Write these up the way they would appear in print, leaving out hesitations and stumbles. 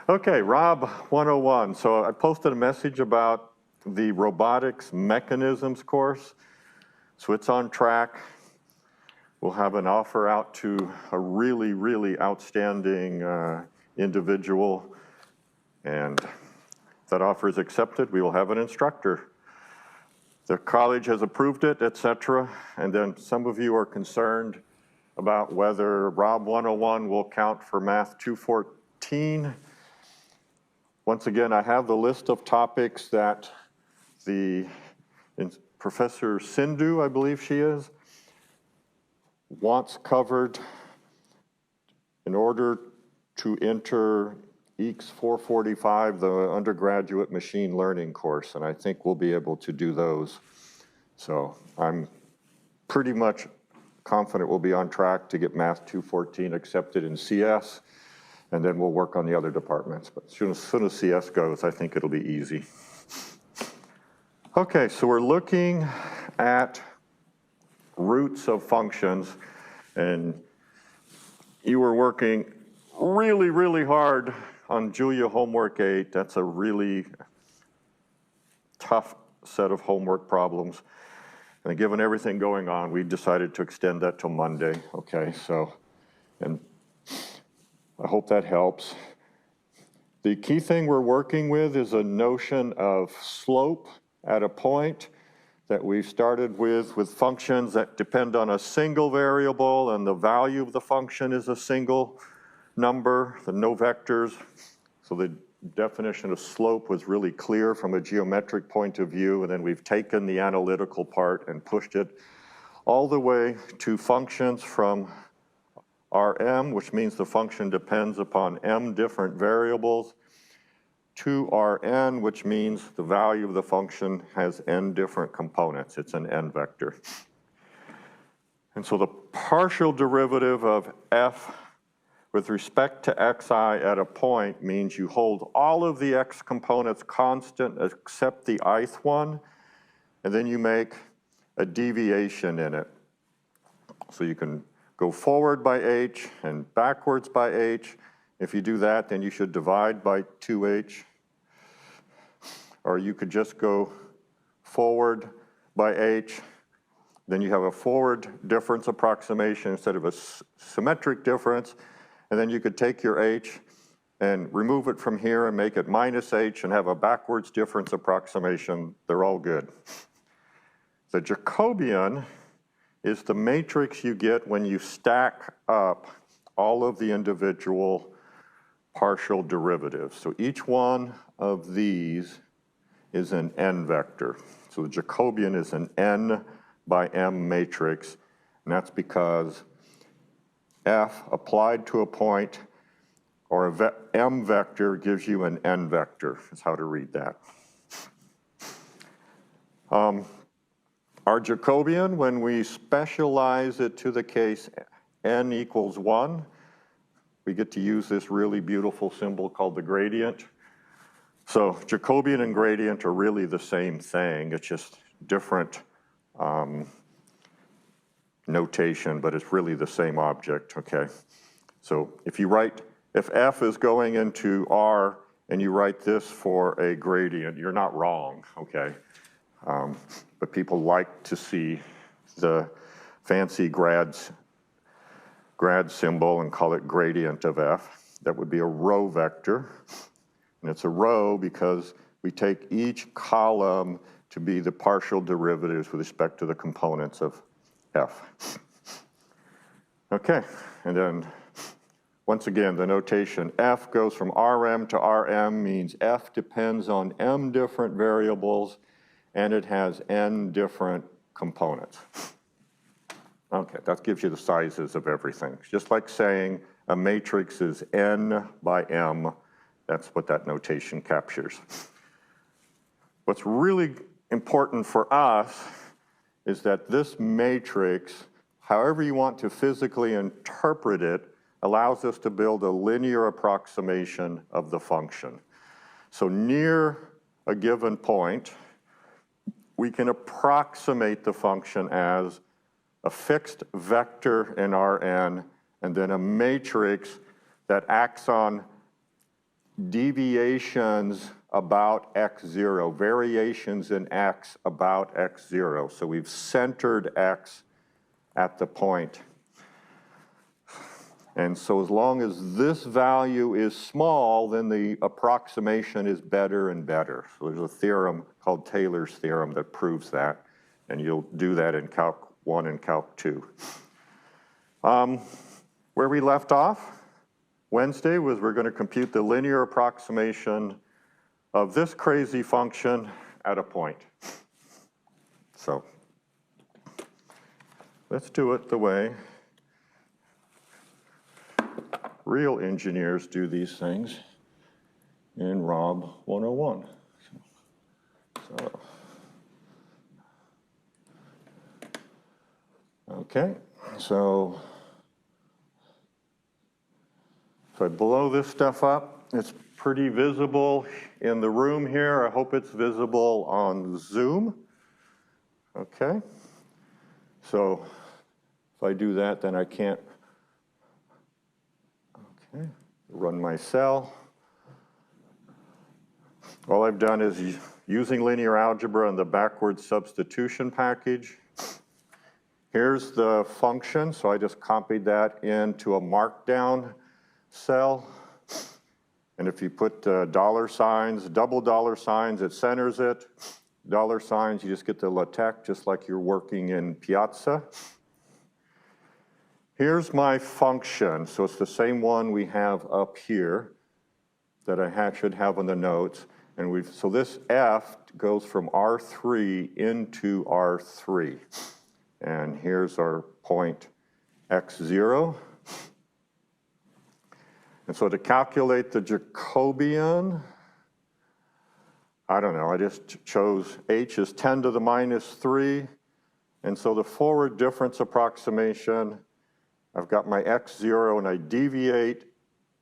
Okay, Rob 101. So I posted a message about the robotics mechanisms course. So it's on track. We'll have an offer out to a really, really outstanding individual. And if that offer is accepted, we will have an instructor. The college has approved it, etc. And then some of you are concerned about whether Rob 101 will count for Math 214. Once again, I have the list of topics that Professor Sindhu, I believe she is, wants covered in order to enter EECS 445, the undergraduate machine learning course, and I think we'll be able to do those. So I'm pretty much confident we'll be on track to get Math 214 accepted in CS, and then we'll work on the other departments. But as soon as CS goes, I think it'll be easy. Okay, so we're looking at roots of functions, and you were working really, really hard on Julia Homework 8. That's a really tough set of homework problems. And given everything going on, we decided to extend that till Monday. Okay, so, and I hope that helps. The key thing we're working with is a notion of slope at a point that we've started with functions that depend on a single variable, and the value of the function is a single number, the no vectors. So the definition of slope was really clear from a geometric point of view, and then we've taken the analytical part and pushed it all the way to functions from Rm, which means the function depends upon m different variables, to Rn, which means the value of the function has n different components. It's an n vector. And so the partial derivative of f with respect to xi at a point means you hold all of the x components constant except the ith one, and then you make a deviation in it. So you can go forward by h and backwards by h. If you do that, then you should divide by 2h. Or you could just go forward by h. Then you have a forward difference approximation instead of a symmetric difference. And then you could take your h and remove it from here and make it minus h and have a backwards difference approximation. They're all good. The Jacobian is the matrix you get when you stack up all of the individual partial derivatives. So each one of these is an n vector. So the Jacobian is an n by m matrix, and that's because f applied to a point or a m vector gives you an n vector, is how to read that. Our Jacobian, when we specialize it to the case n equals 1, we get to use this really beautiful symbol called the gradient. So Jacobian and gradient are really the same thing. It's just different notation, but it's really the same object, okay? So if f is going into R and you write this for a gradient, you're not wrong, okay? But people like to see the fancy grad symbol and call it gradient of f. That would be a row vector. And it's a row because we take each column to be the partial derivatives with respect to the components of f. Okay, and then once again, the notation f goes from Rm to Rm means f depends on m different variables and it has n different components. Okay, that gives you the sizes of everything. Just like saying a matrix is n by m, that's what that notation captures. What's really important for us is that this matrix, however you want to physically interpret it, allows us to build a linear approximation of the function. So near a given point, we can approximate the function as a fixed vector in Rn and then a matrix that acts on deviations about x0, variations in x about x0. So we've centered x at the point. And so as long as this value is small, then the approximation is better and better. So there's a theorem called Taylor's theorem that proves that, and you'll do that in Calc 1 and Calc 2. Where we left off Wednesday was we're going to compute the linear approximation of this crazy function at a point. So let's do it the way real engineers do these things in Rob 101. Okay, so if I blow this stuff up, it's pretty visible in the room here. I hope it's visible on Zoom. Okay, so if I do that, then I can't run my cell. All I've done is using linear algebra and the backward substitution package. Here's the function, so I just copied that into a markdown cell. And if you put dollar signs, double dollar signs, it centers it. Dollar signs, you just get the LaTeX, just like you're working in Piazza. Here's my function. So it's the same one we have up here that I should have in the notes. And so this f goes from R3 into R3. And here's our point x0. And so to calculate the Jacobian, I don't know, I just chose h is 10 to the minus 3. And so the forward difference approximation, I've got my x0 and I deviate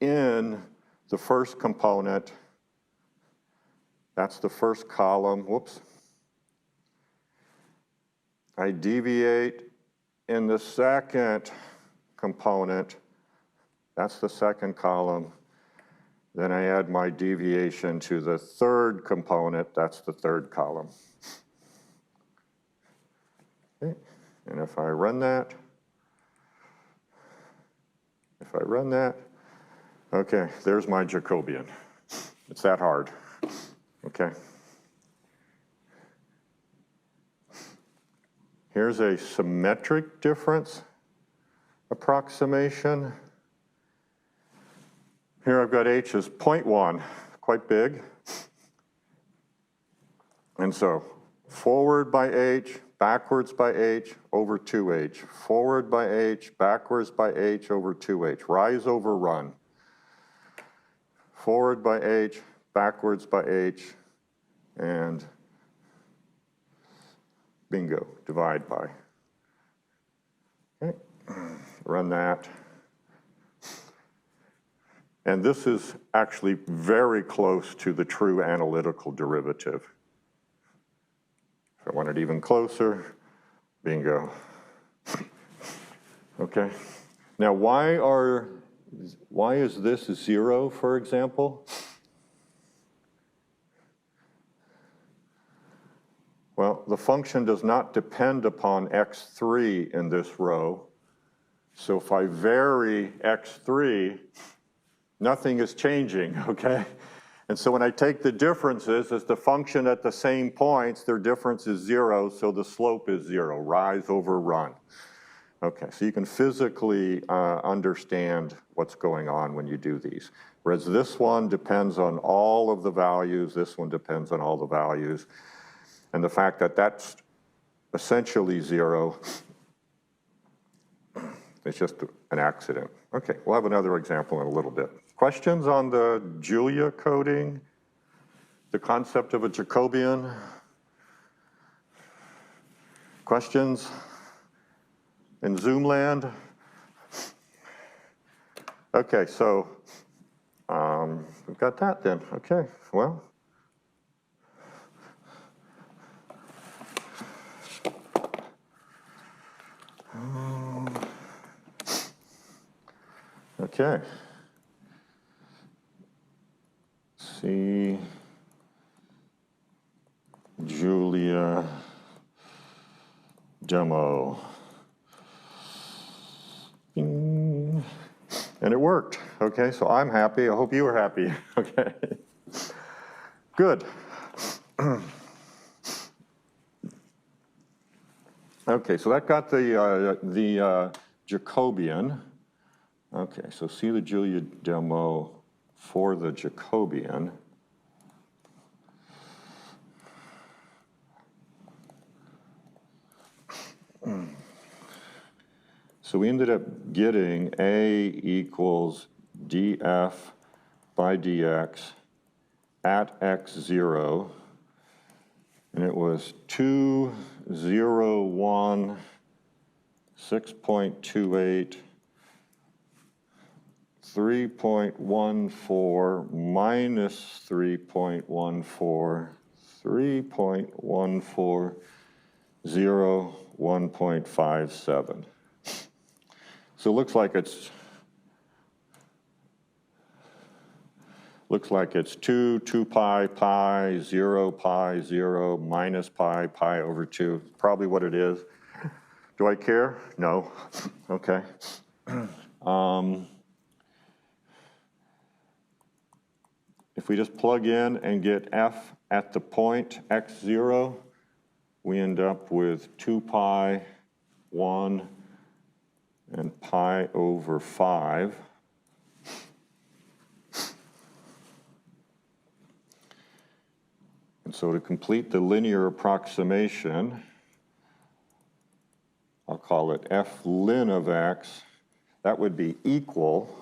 in the first component. That's the first column, whoops. I deviate in the second component. That's the second column. Then I add my deviation to the third component. That's the third column. Okay. And if I run that, okay, there's my Jacobian. It's that hard, okay? Here's a symmetric difference approximation. Here I've got h as 0.1, quite big. And so forward by h, backwards by h, over 2h. Forward by h, backwards by h, over 2h. Rise over run. Forward by h, backwards by h, and bingo, divide by. Okay, run that. And this is actually very close to the true analytical derivative. If I want it even closer, bingo. Okay, now why is this 0, for example? Well, the function does not depend upon x3 in this row. So if I vary x3, nothing is changing, okay? And so when I take the differences, as the function at the same points, their difference is 0, so the slope is 0, rise over run. Okay, so you can physically understand what's going on when you do these. Whereas this one depends on all of the values, this one depends on all the values. And the fact that that's essentially 0, it's just an accident. Okay, we'll have another example in a little bit. Questions on the Julia coding, the concept of a Jacobian? Questions in Zoom land? Okay, so we've got that then. Okay, well. Okay. C. Julia demo. And it worked. Okay, so I'm happy. I hope you are happy. Okay. Good. Okay, so that got the Jacobian. Okay, so see the Julia demo for the Jacobian. So we ended up getting A equals df by dx at x0, and it was 2, 0, 1, 6.28, 3.14, minus 3.14, 3.14, 0, 1.57. So it looks like it's 2, 2 pi, pi, 0, pi, 0, minus pi, pi over 2. Probably what it is. Do I care? No. Okay. If we just plug in and get f at the point x0, we end up with 2 pi, 1, and pi over 5. And so to complete the linear approximation, I'll call it f ln of x. That would be equal,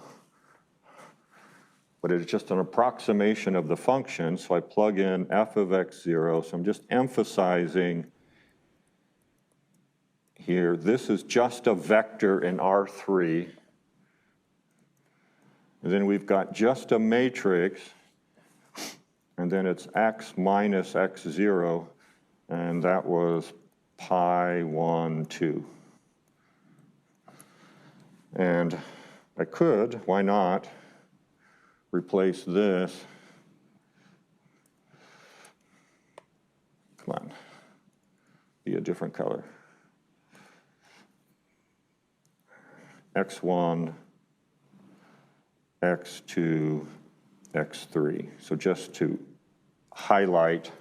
but it's just an approximation of the function, so I plug in f of x0, so I'm just emphasizing here, this is just a vector in R3. And then we've got just a matrix, and then it's x minus x0, and that was pi 1, 2. And I could, why not, replace this. Come on, be a different color. x1, x2, x3. So just to highlight,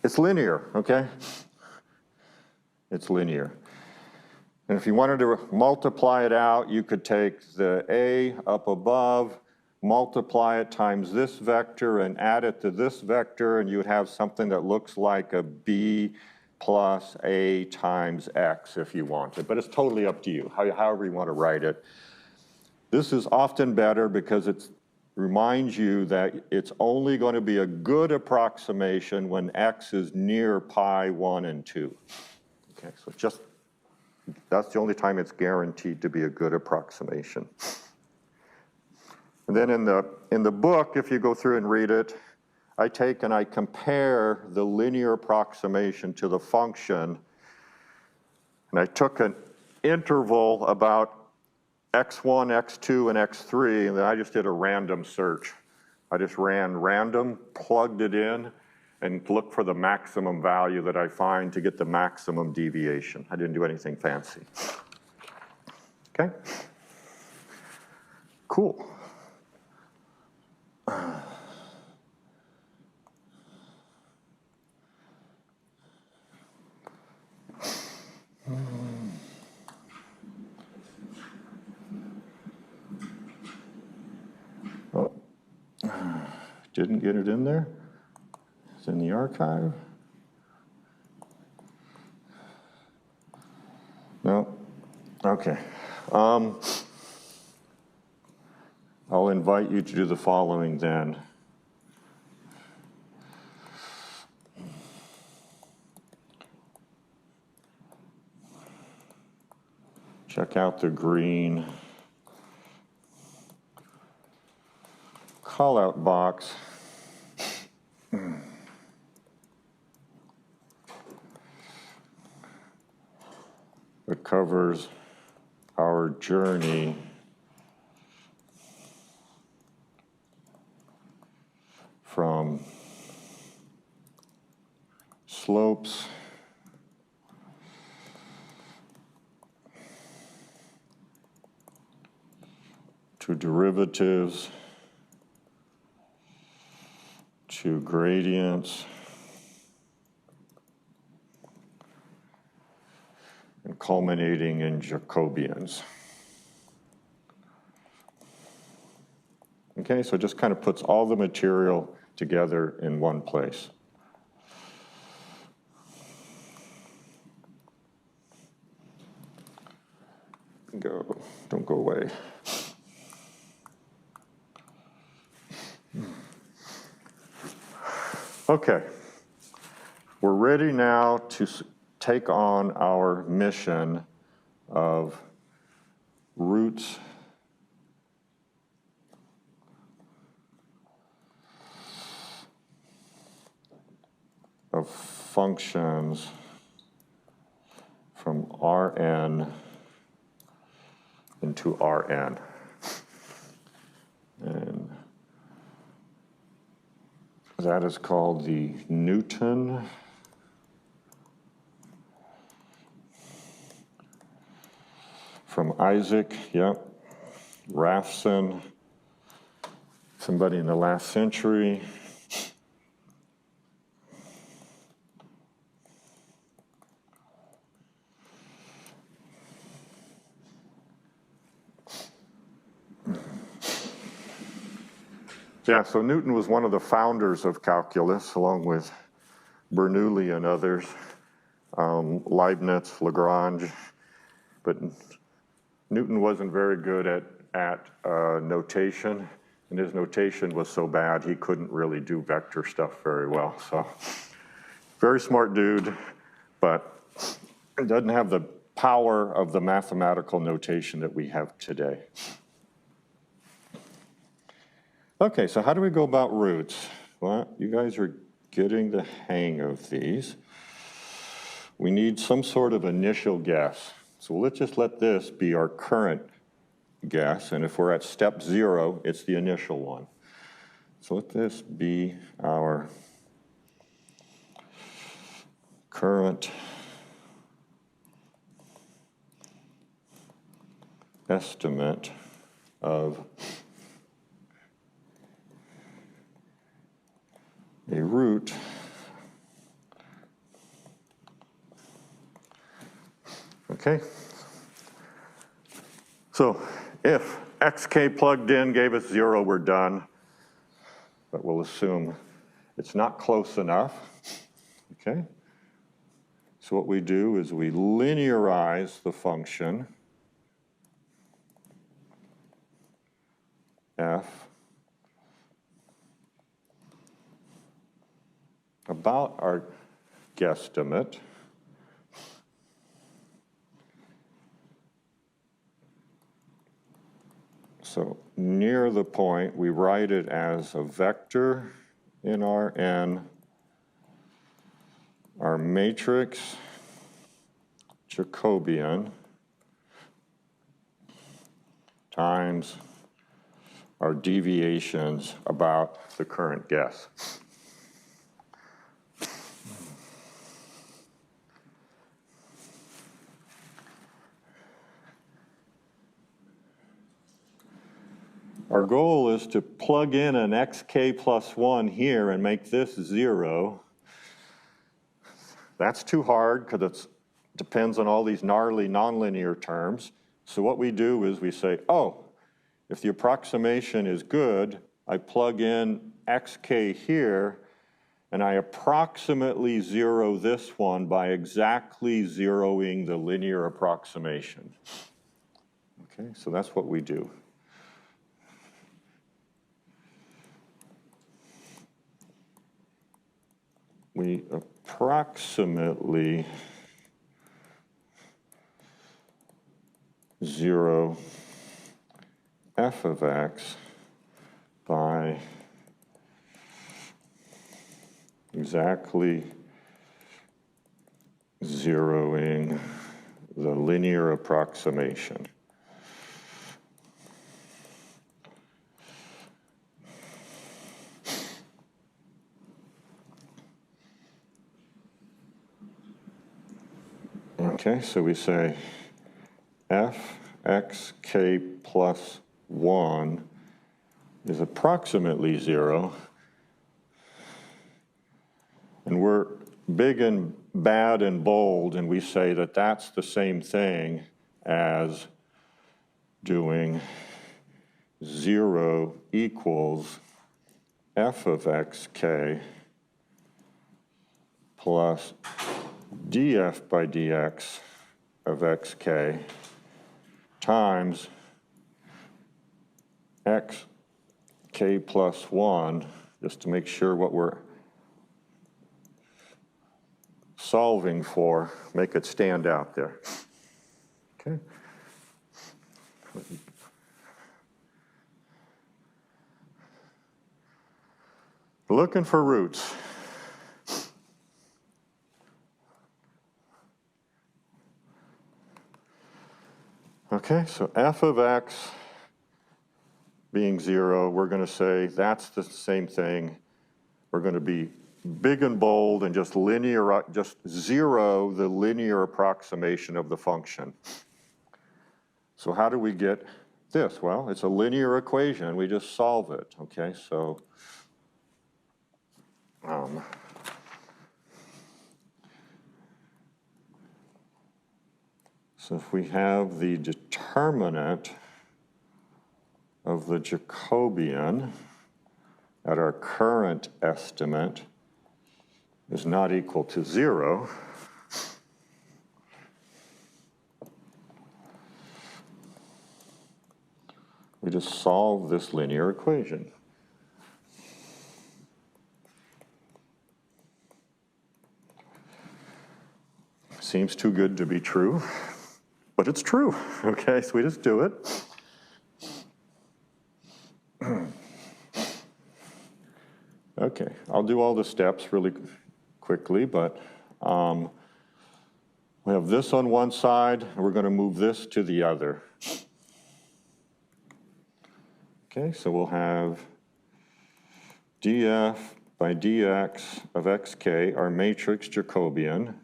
it's linear, okay? It's linear. And if you wanted to multiply it out, you could take the A up above, multiply it times this vector, and add it to this vector, and you would have something that looks like a B plus A times X if you wanted. But it's totally up to you, however you want to write it. This is often better because it reminds you that it's only going to be a good approximation when X is near pi 1 and 2. Okay, so just that's the only time it's guaranteed to be a good approximation. And then in the book, if you go through and read it, I take and I compare the linear approximation to the function, and I took an interval about x1, x2, and x3, and then I just did a random search. I just ran random, plugged it in, and looked for the maximum value that I find to get the maximum deviation. I didn't do anything fancy. Okay? Cool. Oh, didn't get it in there. It's in the archive. No. Okay. I'll invite you to do the following then. Check out the green call-out box. It covers our journey from slopes to derivatives to gradients and culminating in Jacobians. Okay, so it just kind of puts all the material together in one place. Don't go away. Okay, we're ready now to take on our mission of roots of functions from Rn into Rn. And that is called the Newton from Isaac, yep, Raphson, somebody in the last century. Yeah, so Newton was one of the founders of calculus, along with Bernoulli and others, Leibniz, Lagrange, but Newton wasn't very good at notation, and his notation was so bad he couldn't really do vector stuff very well. So, very smart dude, but doesn't have the power of the mathematical notation that we have today. Okay, so how do we go about roots? Well, you guys are getting the hang of these. We need some sort of initial guess. So let's just let this be our current guess, and if we're at step 0, it's the initial one. So let this be our current estimate of a root okay. So if xk plugged in gave us 0, we're done. But we'll assume it's not close enough. Okay. So what we do is we linearize the function f about our guesstimate. So near the point, we write it as a vector in Rn, our matrix Jacobian times our deviations about the current guess. Our goal is to plug in an xk plus 1 here and make this 0. That's too hard because it depends on all these gnarly nonlinear terms. So what we do is we say, oh, if the approximation is good, I plug in xk here, and I approximately 0 this one by exactly zeroing the linear approximation. Okay, so that's what we do. We approximately 0 f of x by exactly zeroing the linear approximation. Okay, so we say fxk plus 1 is approximately 0. And we're big and bad and bold, and we say that that's the same thing as doing 0 equals f of xk plus df by dx of xk times xk plus 1, just to make sure what we're solving for, make it stand out there. Okay. Looking for roots. Okay, so f of x being 0, we're going to say that's the same thing. We're going to be big and bold and just linear, just 0 the linear approximation of the function. So how do we get this? Well, it's a linear equation. We just solve it. Okay, so if we have the determinant of the Jacobian at our current estimate is not equal to 0, we just solve this linear equation. Seems too good to be true, but it's true. Okay, so we just do it. Okay, I'll do all the steps really quickly, but we have this on one side, and we're going to move this to the other. Okay, so we'll have df by dx of xk, our matrix Jacobian,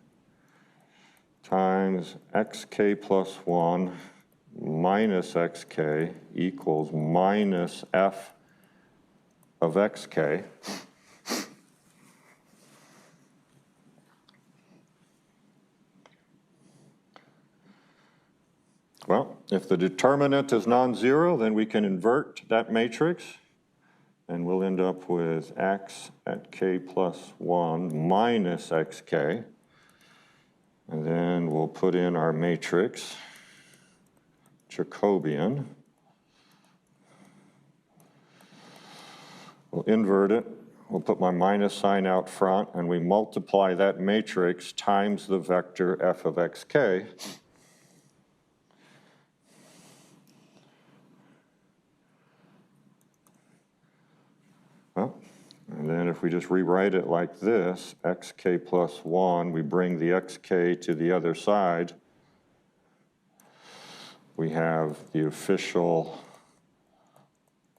times xk plus 1 minus xk equals minus f of xk. Well, if the determinant is non-zero, then we can invert that matrix, and we'll end up with x at k plus 1 minus xk. And then we'll put in our matrix, Jacobian. We'll invert it. We'll put my minus sign out front, and we multiply that matrix times the vector f of xk. Well, and then if we just rewrite it like this, xk plus 1, we bring the xk to the other side. We have the official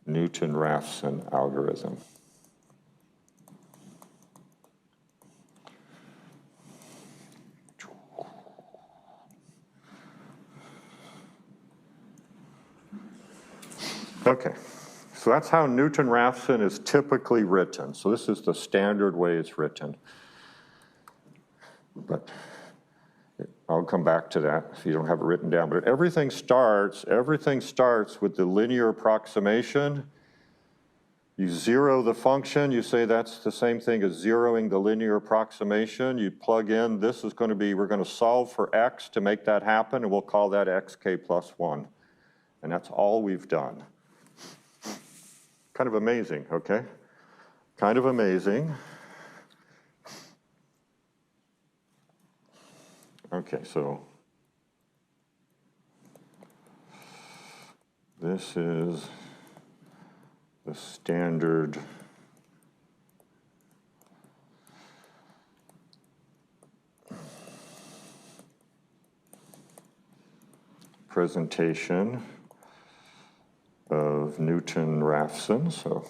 Newton-Raphson algorithm. Okay, so that's how Newton-Raphson is typically written. So this is the standard way it's written. But I'll come back to that if you don't have it written down. But everything starts with the linear approximation. You zero the function, you say that's the same thing as zeroing the linear approximation. You plug in, this is going to be, we're going to solve for x to make that happen, and we'll call that xk plus 1. And that's all we've done. Kind of amazing, okay? Kind of amazing. Okay, so this is the standard presentation of Newton-Raphson. So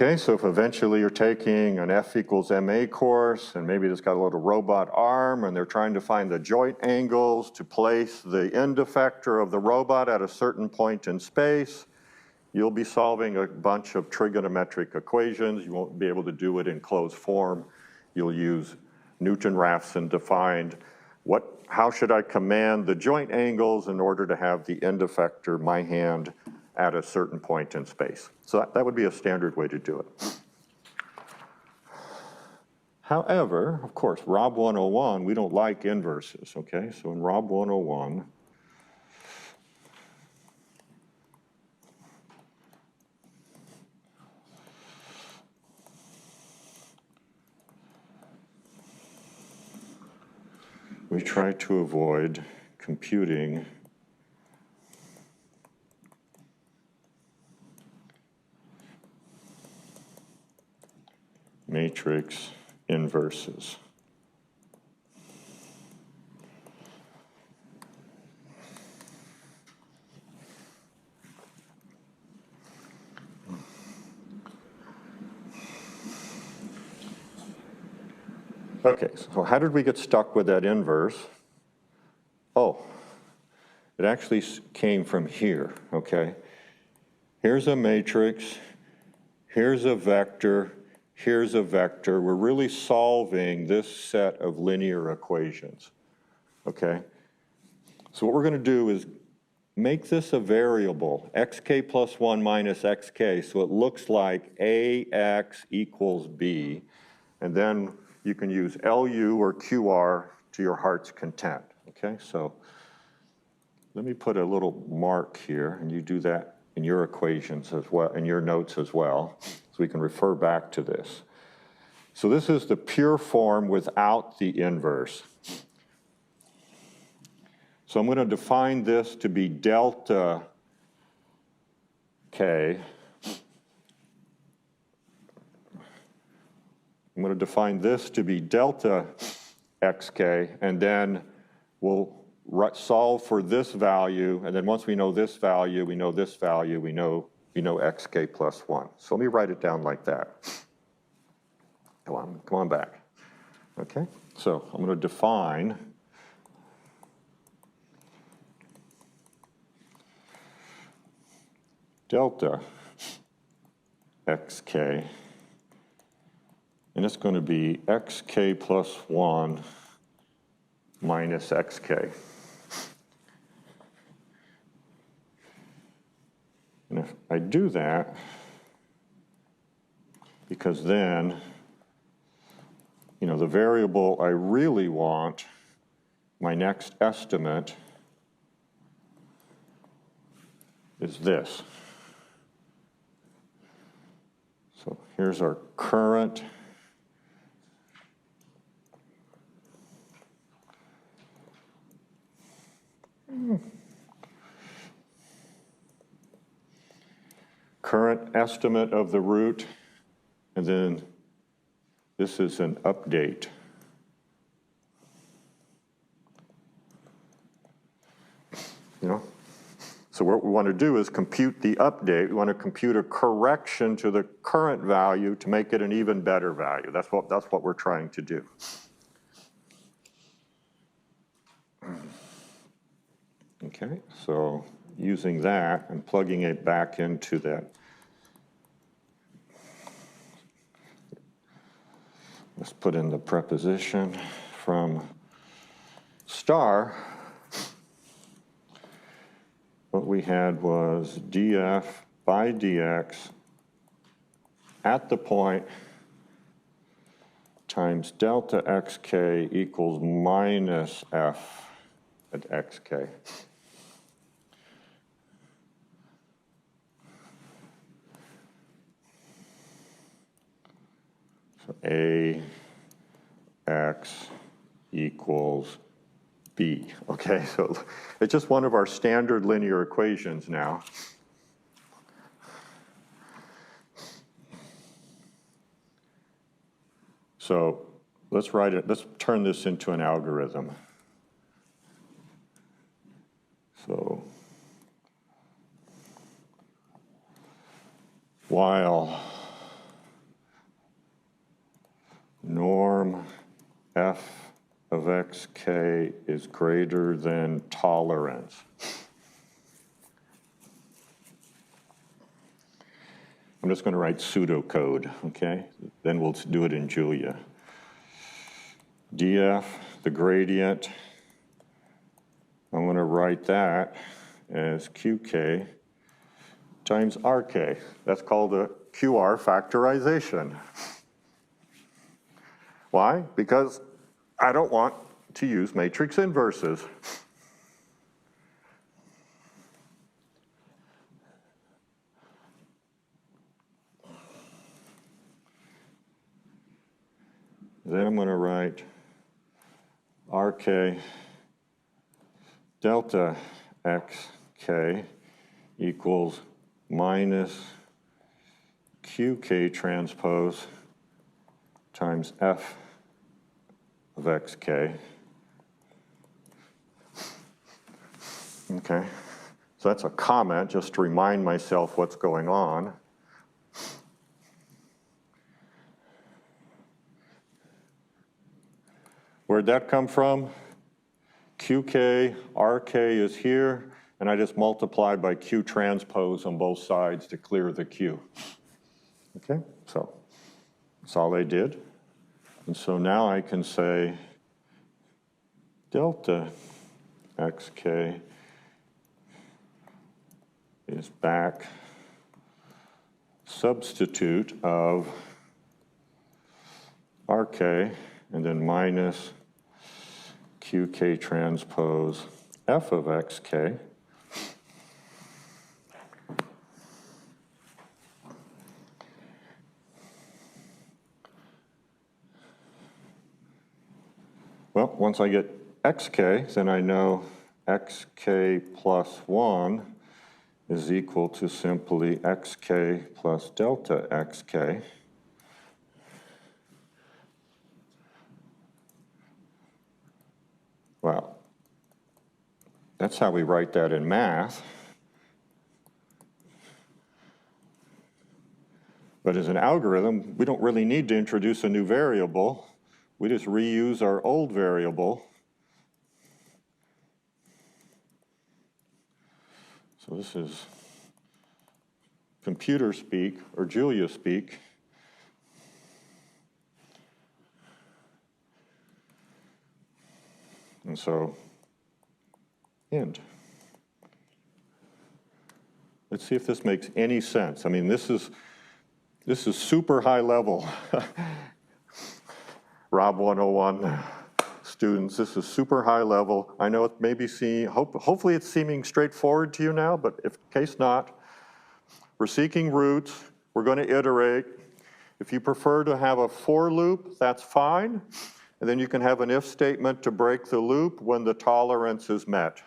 Okay, so if eventually you're taking an F equals MA course, and maybe it's got a little robot arm, and they're trying to find the joint angles to place the end effector of the robot at a certain point in space, you'll be solving a bunch of trigonometric equations. You won't be able to do it in closed form. You'll use Newton-Raphson to find how should I command the joint angles in order to have the end effector, my hand, at a certain point in space. So that would be a standard way to do it. However, of course, Rob 101, we don't like inverses, okay? So in Rob 101, we try to avoid computing matrix inverses. Okay, so how did we get stuck with that inverse? Oh, it actually came from here, okay? Here's a matrix, here's a vector, here's a vector. We're really solving this set of linear equations, okay? So what we're going to do is make this a variable, xk plus 1 minus xk, so it looks like ax equals b, and then you can use LU or QR to your heart's content, okay? So let me put a little mark here, and you do that in your equations as well, in your notes as well, so we can refer back to this. So this is the pure form without the inverse. So I'm going to define this to be delta k. I'm going to define this to be delta xk, and then we'll solve for this value, and then once we know this value, we know this value, we know xk plus 1. So let me write it down like that. Come on back. Okay, so I'm going to define delta xk, and it's going to be xk plus 1 minus xk. And if I do that, because then, the variable I really want, my next estimate, is this. So here's our current estimate of the root, and then this is an update. So what we want to do is compute the update. We want to compute a correction to the current value to make it an even better value. That's what we're trying to do. Okay, so using that and plugging it back into that. Let's put in the preposition from star. What we had was df by dx at the point times delta xk equals minus f at xk. So ax equals b. Okay, so it's just one of our standard linear equations now. So let's turn this into an algorithm. So while from f of xk is greater than tolerance. I'm just going to write pseudocode, okay? Then we'll do it in Julia. df, the gradient, I'm going to write that as qk times rk. That's called a QR factorization. Why? Because I don't want to use matrix inverses. Then I'm going to write rk delta xk equals minus qk transpose times f of xk. Okay, so that's a comment just to remind myself what's going on. Where'd that come from? qk, rk is here, and I just multiplied by q transpose on both sides to clear the q. Okay, so that's all I did. And so now I can say delta xk is back substitute of rk and then minus qk transpose f of xk. Well, once I get xk, then I know xk plus 1 is equal to simply xk plus delta xk. Well, that's how we write that in math. But as an algorithm, we don't really need to introduce a new variable. We just reuse our old variable. So this is computer speak, or Julia speak. And so, end. Let's see if this makes any sense. I mean, this is super high level. Rob 101 students, this is super high level. I know it may be hopefully it's seeming straightforward to you now, but if case not, we're seeking roots, we're going to iterate. If you prefer to have a for loop, that's fine. And then you can have an if statement to break the loop when the tolerance is met.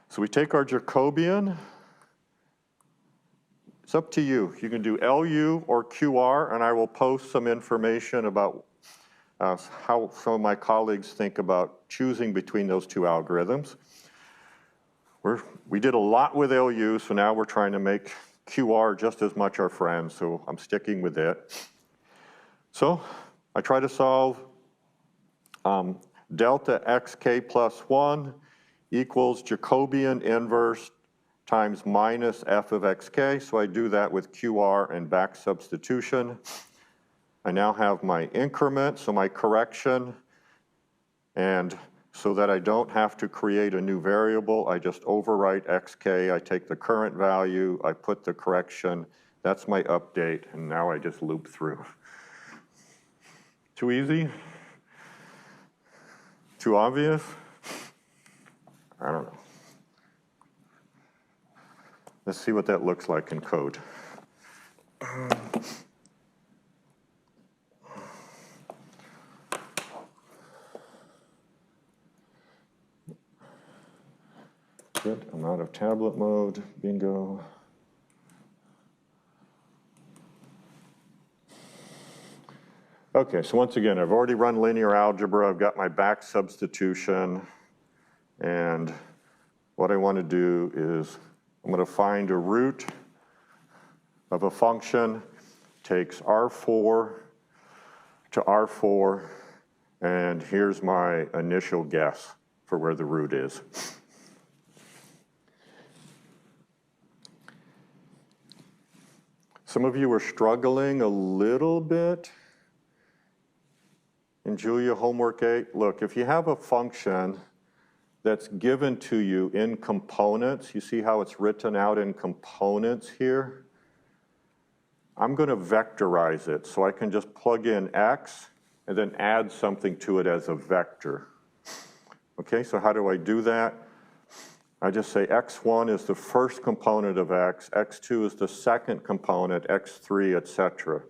So we take our Jacobian. It's up to you. You can do LU or QR, and I will post some information about how some of my colleagues think about choosing between those two algorithms. We did a lot with LU, so now we're trying to make QR just as much our friend, so I'm sticking with it. So I try to solve delta xk plus 1 equals Jacobian inverse times minus f of xk. So I do that with QR and back substitution. I now have my increment, so my correction. And so that I don't have to create a new variable, I just overwrite xk. I take the current value, I put the correction. That's my update, and now I just loop through. Too easy? Too obvious? I don't know. Let's see what that looks like in code. Good, I'm out of tablet mode, bingo. Okay, so once again, I've already run linear algebra, I've got my back substitution, and what I want to do is I'm going to find a root of a function, takes R4 to R4, and here's my initial guess for where the root is. Some of you are struggling a little bit in Julia homework 8. Look, if you have a function that's given to you in components, you see how it's written out in components here? I'm going to vectorize it, so I can just plug in x and then add something to it as a vector. Okay, so how do I do that? I just say x1 is the first component of x, x2 is the second component, x3, etc.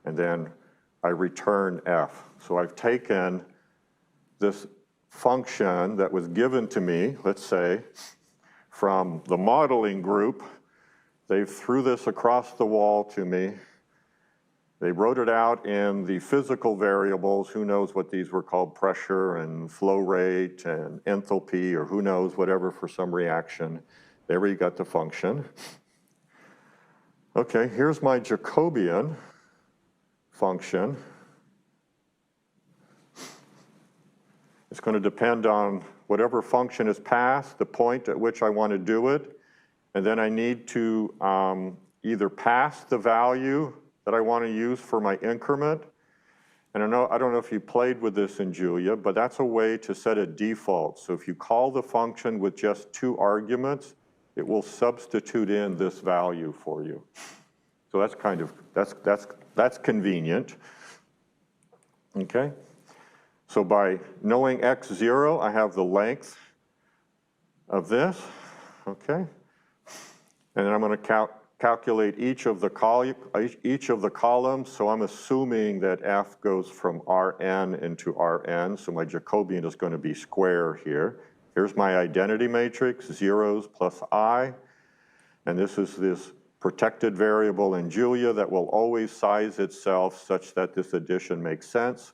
And then I return f. So I've taken this function that was given to me, let's say, from the modeling group. They threw this across the wall to me. They wrote it out in the physical variables. Who knows what these were called? Pressure and flow rate and enthalpy, or who knows, whatever, for some reaction. There we got the function. Okay, here's my Jacobian function. It's going to depend on whatever function is passed, the point at which I want to do it, and then I need to either pass the value that I want to use for my increment. And I don't know if you played with this in Julia, but that's a way to set a default. So if you call the function with just 2 arguments, it will substitute in this value for you. So that's kind of, that's convenient. Okay? So by knowing x0, I have the length of this. Okay? And then I'm going to calculate each of the columns, so I'm assuming that f goes from Rn into Rn, so my Jacobian is going to be square here. Here's my identity matrix, zeros plus I, and this is this protected variable in Julia that will always size itself such that this addition makes sense.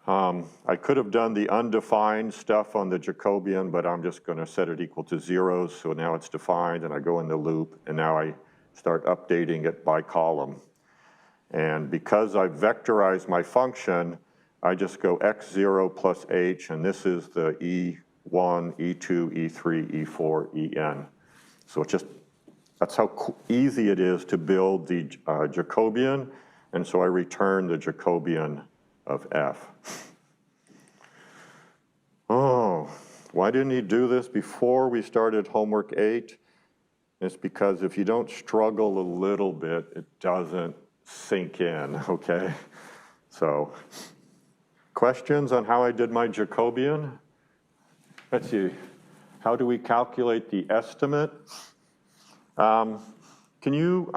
I could have done the undefined stuff on the Jacobian, but I'm just going to set it equal to zeros, so now it's defined, and I go in the loop, and now I start updating it by column. And because I vectorized my function, I just go x0 plus h, and this is the E1, E2, E3, E4, En. So it's just, that's how easy it is to build the Jacobian, and so I return the Jacobian of f. Oh, why didn't he do this before we started homework 8? It's because if you don't struggle a little bit, it doesn't sink in, okay? So, questions on how I did my Jacobian? Let's see, how do we calculate the estimate? Can you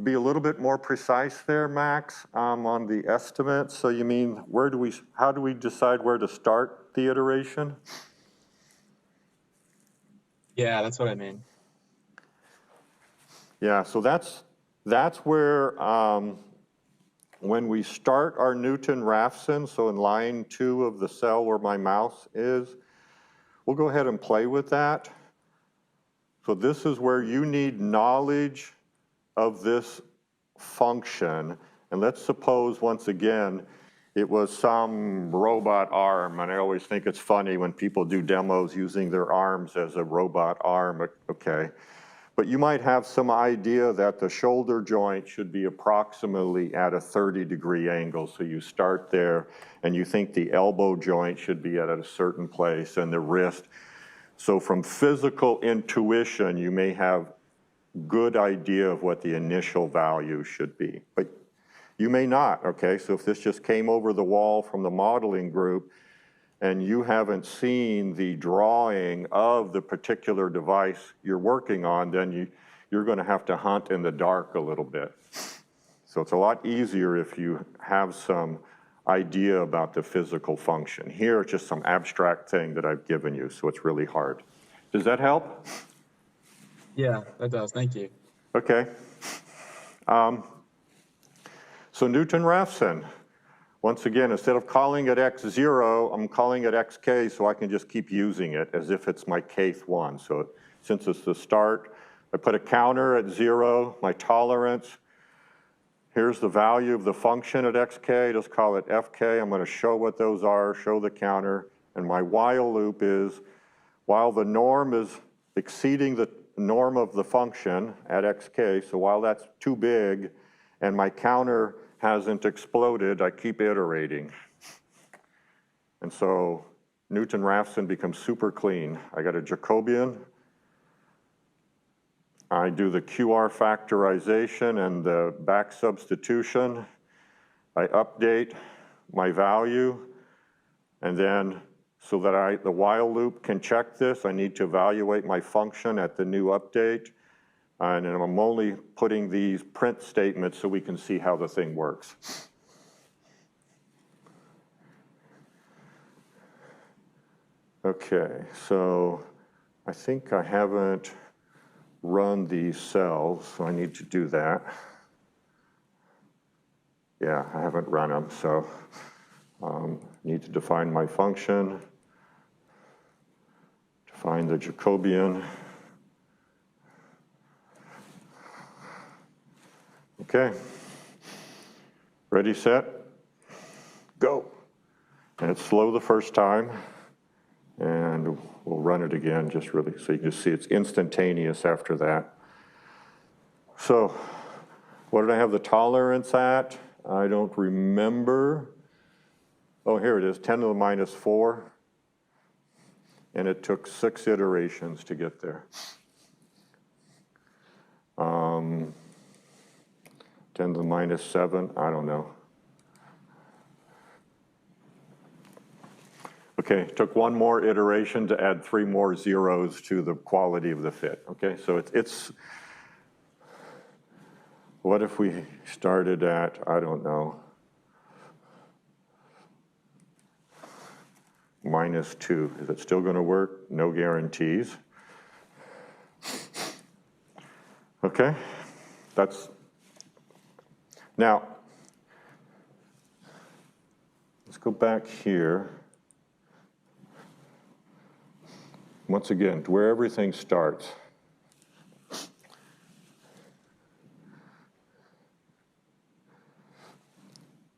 be a little bit more precise there, Max, on the estimate? So you mean, how do we decide where to start the iteration? Yeah, that's what I mean. Yeah, so that's where, when we start our Newton-Raphson, so in line 2 of the cell where my mouse is, we'll go ahead and play with that. So this is where you need knowledge of this function. And let's suppose, once again, it was some robot arm. And I always think it's funny when people do demos using their arms as a robot arm. Okay. But you might have some idea that the shoulder joint should be approximately at a 30-degree angle. So you start there, and you think the elbow joint should be at a certain place, and the wrist. So from physical intuition, you may have good idea of what the initial value should be, but you may not, okay? So if this just came over the wall from the modeling group and you haven't seen the drawing of the particular device you're working on, then you're going to have to hunt in the dark a little bit. So it's a lot easier if you have some idea about the physical function. Here, it's just some abstract thing that I've given you, so it's really hard. Does that help? Yeah, that does. Thank you. Okay. So Newton-Raphson, once again, instead of calling it x0, I'm calling it xk, so I can just keep using it as if it's my kth one. So since it's the start, I put a counter at 0, my tolerance. Here's the value of the function at xk. Just call it fk. I'm going to show what those are, show the counter. And my while loop is, while the norm is exceeding the norm of the function at xk, so while that's too big and my counter hasn't exploded, I keep iterating. And so Newton-Raphson becomes super clean. I got a Jacobian. I do the QR factorization and the back substitution. I update my value, and then so that the while loop can check this, I need to evaluate my function at the new update. And I'm only putting these print statements so we can see how the thing works. Okay, so I think I haven't run these cells, so I need to do that. Yeah, I haven't run them, so need to define my function, define the Jacobian. Okay, ready, set, go. And it's slow the first time, and we'll run it again just really so you can see it's instantaneous after that. So what did I have the tolerance at? I don't remember. Oh, here it is, 10 to the minus 4. And it took 6 iterations to get there. 10 to the minus 7, I don't know. Okay, took one more iteration to add 3 more zeros to the quality of the fit. Okay, so it's what if we started at, I don't know, minus 2. Is it still going to work? No guarantees. Okay, that's, now, let's go back here. Once again, to where everything starts.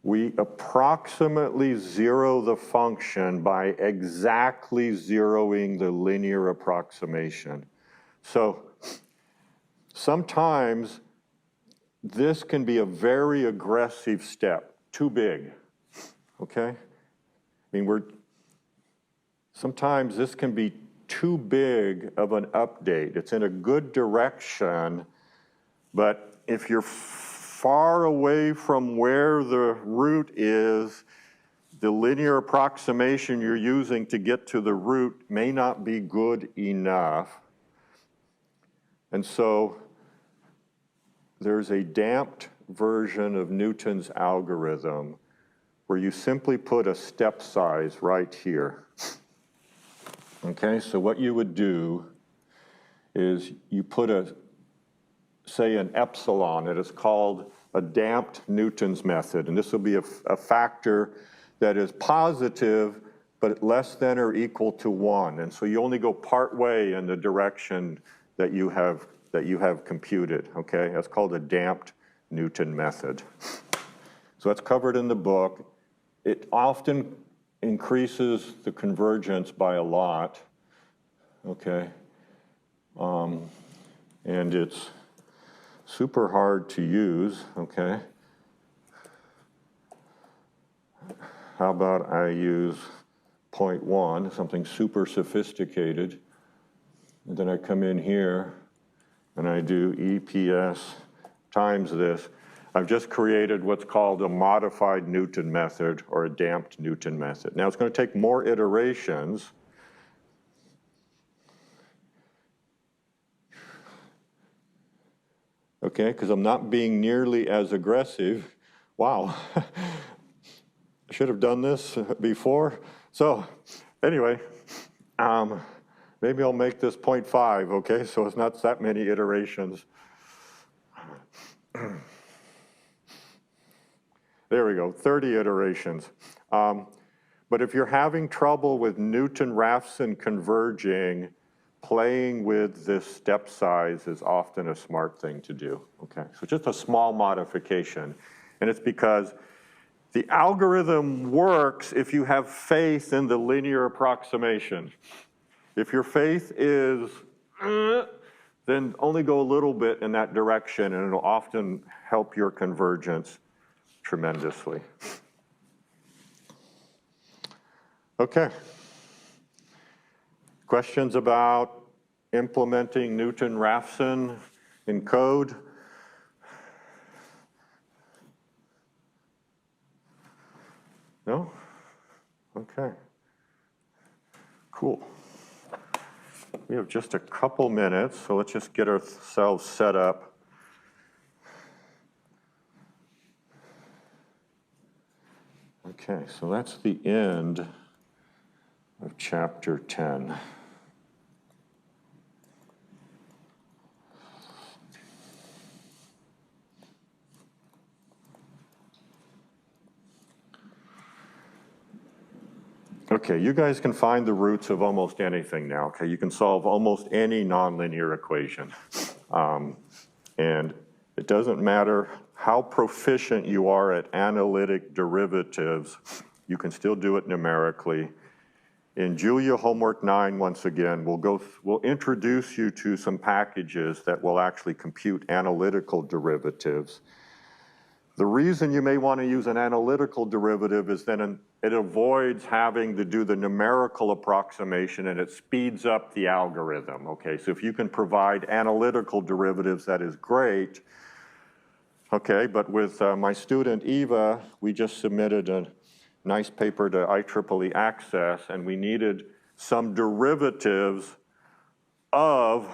We approximately zero the function by exactly zeroing the linear approximation. So sometimes this can be a very aggressive step, too big, okay? I mean, sometimes this can be too big of an update. It's in a good direction, but if you're far away from where the root is, the linear approximation you're using to get to the root may not be good enough. And so there's a damped version of Newton's algorithm where you simply put a step size right here. Okay, so what you would do is you put say an epsilon. It is called a damped Newton's method, and this will be a factor that is positive but less than or equal to 1, and so you only go part way in the direction that you have computed. Okay, that's called a damped Newton method. So that's covered in the book. It often increases the convergence by a lot. Okay, and it's super hard to use, okay? How about I use 0.1, something super sophisticated, and then I come in here and I do EPS times this. I've just created what's called a modified Newton method or a damped Newton method. Now it's going to take more iterations. Okay, because I'm not being nearly as aggressive. Wow, I should have done this before. So anyway, maybe I'll make this 0.5, okay? So it's not that many iterations. There we go, 30 iterations. But if you're having trouble with Newton-Raphson converging, playing with this step size is often a smart thing to do, okay? So just a small modification, and it's because the algorithm works if you have faith in the linear approximation. If your faith is, then only go a little bit in that direction, and it'll often help your convergence tremendously. Okay. Questions about implementing Newton-Raphson in code? No? Okay. Cool. We have just a couple minutes, so let's just get ourselves set up. Okay, so that's the end of chapter 10. Okay, you guys can find the roots of almost anything now, okay? You can solve almost any nonlinear equation. And it doesn't matter how proficient you are at analytic derivatives, you can still do it numerically. In Julia Homework 9, once again, we'll introduce you to some packages that will actually compute analytical derivatives. The reason you may want to use an analytical derivative is then it avoids having to do the numerical approximation, and it speeds up the algorithm, okay? So if you can provide analytical derivatives, that is great. Okay, but with my student Eva, we just submitted a nice paper to IEEE Access, and we needed some derivatives of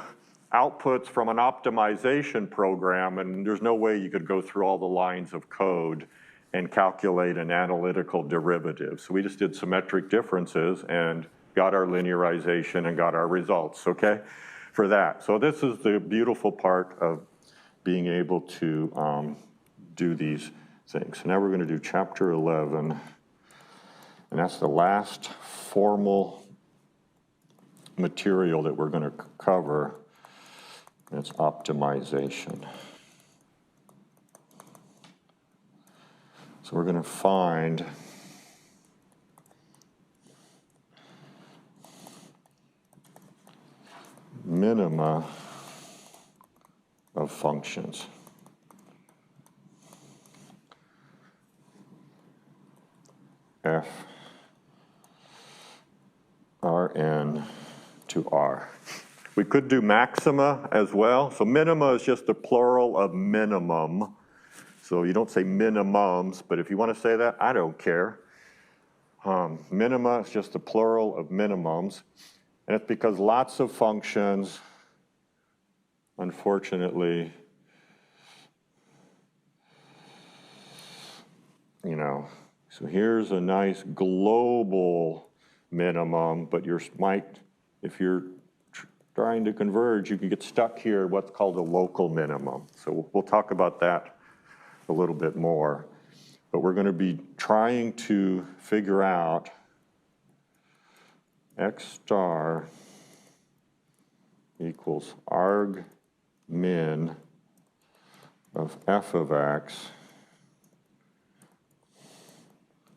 outputs from an optimization program, and there's no way you could go through all the lines of code and calculate an analytical derivative. So we just did symmetric differences and got our linearization and got our results, okay, for that. So this is the beautiful part of being able to do these things. So now we're gonna do chapter 11, and that's the last formal material that we're gonna cover. It's optimization. So we're going to find minima of functions. F Rn to R. We could do maxima as well. So minima is just the plural of minimum. So you don't say minimums, but if you want to say that, I don't care. Minima is just the plural of minimums. And it's because lots of functions, unfortunately, you know, so here's a nice global minimum, but if you're trying to converge, you can get stuck here, what's called a local minimum. So we'll talk about that a little bit more, but we're going to be trying to figure out x star equals arg min of f of x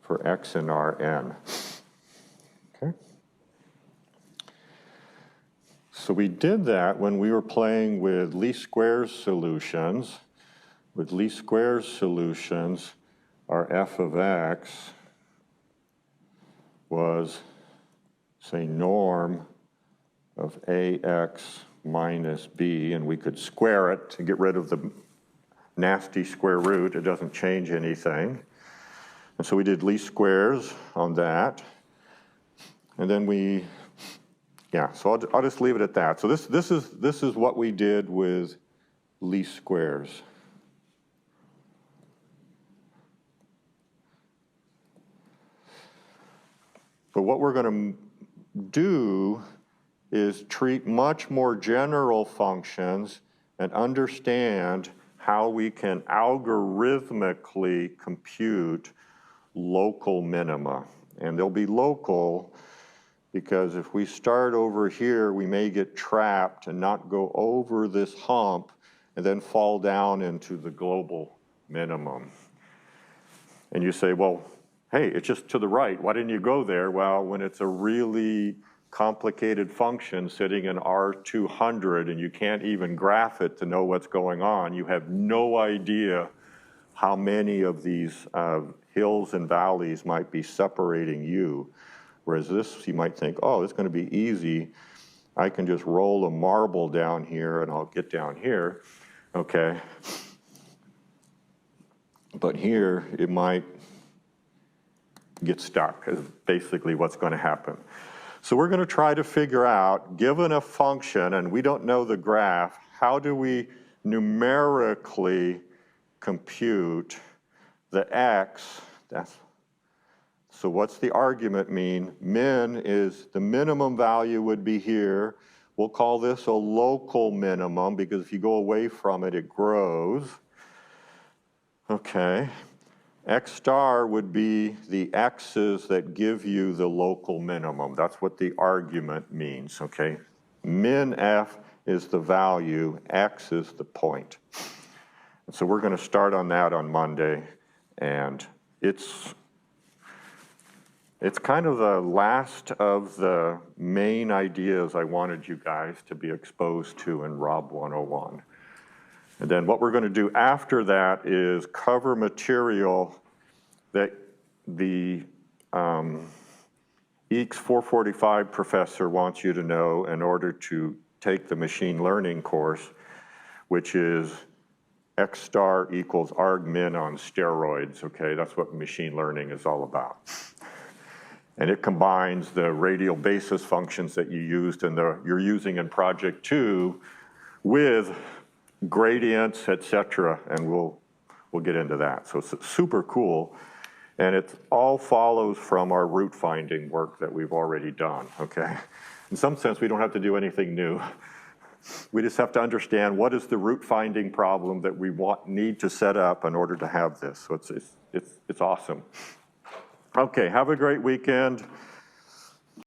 for x in Rn. Okay. So we did that when we were playing with least squares solutions. With least squares solutions, our f of x was, say, norm of ax minus b, and we could square it to get rid of the nasty square root. It doesn't change anything. And so we did least squares on that. And then so I'll just leave it at that. So this is what we did with least squares. But what we're going to do is treat much more general functions and understand how we can algorithmically compute local minima. And they'll be local because if we start over here, we may get trapped and not go over this hump and then fall down into the global minimum. And you say, well, hey, it's just to the right. Why didn't you go there? Well, when it's a really complicated function sitting in R200 and you can't even graph it to know what's going on, you have no idea how many of these hills and valleys might be separating you. Whereas this, you might think, oh, it's going to be easy. I can just roll a marble down here and I'll get down here, okay? But here, it might get stuck, is basically what's going to happen. So we're going to try to figure out, given a function, and we don't know the graph, how do we numerically compute the x? So what's the argument mean? Min is the minimum value would be here. We'll call this a local minimum because if you go away from it, it grows. Okay. X star would be the x's that give you the local minimum. That's what the argument means, okay? Min f is the value, x is the point. And so we're going to start on that on Monday, and it's kind of the last of the main ideas I wanted you guys to be exposed to in Rob 101. And then what we're going to do after that is cover material that the EECS 445 professor wants you to know in order to take the machine learning course, which is X star equals argmin on steroids, okay? That's what machine learning is all about. And it combines the radial basis functions that you used in you're using in project 2 with gradients, etc., and we'll get into that. So it's super cool, and it all follows from our root finding work that we've already done, okay? In some sense, we don't have to do anything new. We just have to understand what is the root finding problem that we need to set up in order to have this. So it's awesome. Okay, have a great weekend.